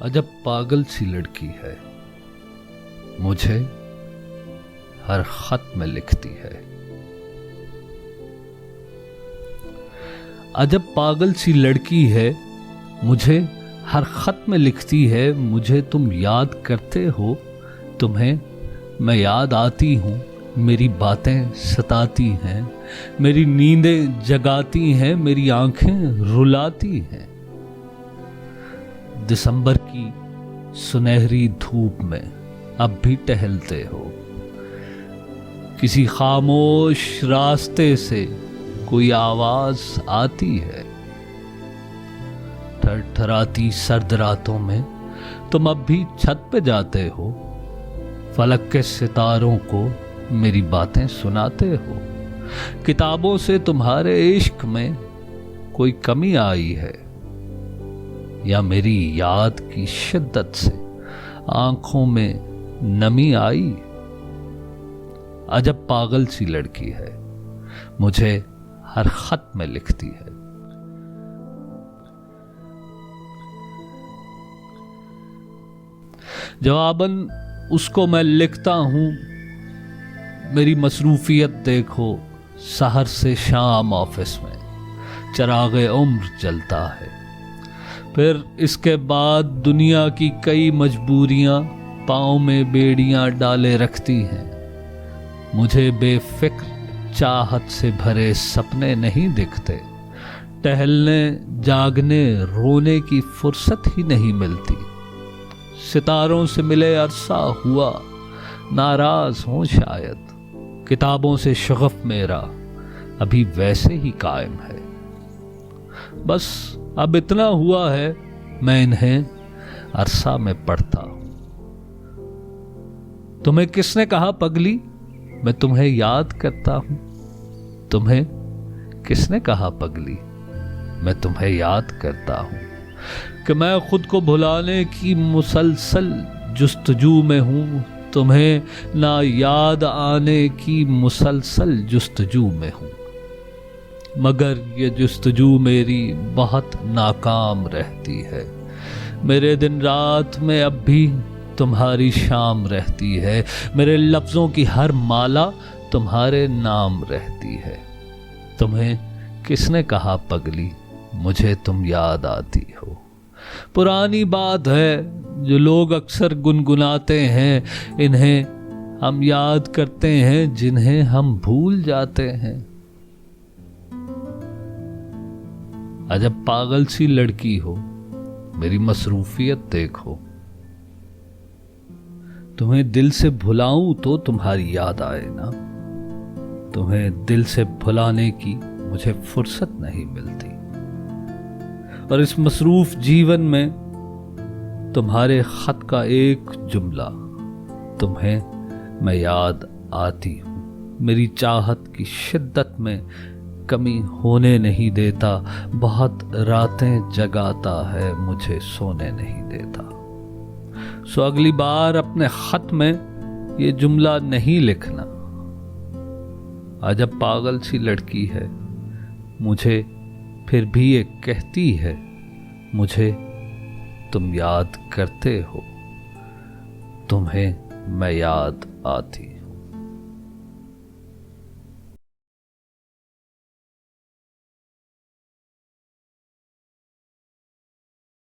अजब पागल सी लड़की है, मुझे हर खत में लिखती है। अजब पागल सी लड़की है, मुझे हर खत में लिखती है। मुझे तुम याद करते हो, तुम्हें मैं याद आती हूँ। मेरी बातें सताती हैं, मेरी नींदें जगाती हैं, मेरी आंखें रुलाती हैं। दिसंबर की सुनहरी धूप में अब भी टहलते हो, किसी खामोश रास्ते से कोई आवाज आती है। थरथराती सर्द रातों में तुम अब भी छत पे जाते हो, फलक के सितारों को मेरी बातें सुनाते हो। किताबों से तुम्हारे इश्क में कोई कमी आई है, या मेरी याद की शिद्दत से आंखों में नमी आई। अजब पागल सी लड़की है, मुझे हर खत में लिखती है। जवाबन उसको मैं लिखता हूं, मेरी मसरूफियत देखो, सहर से शाम ऑफिस में चरागे उम्र जलता है। फिर इसके बाद दुनिया की कई मजबूरियां पाँव में बेड़ियां डाले रखती हैं। मुझे बेफिक्र चाहत से भरे सपने नहीं दिखते, टहलने जागने रोने की फुर्सत ही नहीं मिलती। सितारों से मिले अरसा हुआ, नाराज हूं शायद। किताबों से शगफ मेरा अभी वैसे ही कायम है। बस अब इतना हुआ है, मैं इन्हें अरसा में पढ़ता हूं। तुम्हें किसने कहा पगली, मैं तुम्हें याद करता हूं। तुम्हें किसने कहा पगली, मैं तुम्हें याद करता हूं। कि मैं खुद को भुलाने की मुसलसल जुस्तजू में हूं, तुम्हें ना याद आने की मुसलसल जुस्तजू में हूं। मगर ये जुस्तजू मेरी बहुत नाकाम रहती है। मेरे दिन रात में अब भी तुम्हारी शाम रहती है। मेरे लफ्जों की हर माला तुम्हारे नाम रहती है। तुम्हें किसने कहा पगली, मुझे तुम याद आती हो। पुरानी बात है जो लोग अक्सर गुनगुनाते हैं, इन्हें हम याद करते हैं जिन्हें हम भूल जाते हैं। अजब पागल सी लड़की हो, मेरी मसरूफियत देखो। तुम्हें दिल से भुलाऊं तो तुम्हारी याद आए ना। तुम्हें दिल से भुलाने की मुझे फुर्सत नहीं मिलती। और इस मसरूफ जीवन में तुम्हारे खत का एक जुमला, तुम्हें मैं याद आती हूँ, मेरी चाहत की शिद्दत में कमी होने नहीं देता। बहुत रातें जगाता है, मुझे सोने नहीं देता। सो अगली बार अपने खत में ये जुमला नहीं लिखना। अजब पागल सी लड़की है, मुझे फिर भी ये कहती है, मुझे तुम याद करते हो। तुम्हें मैं याद आती।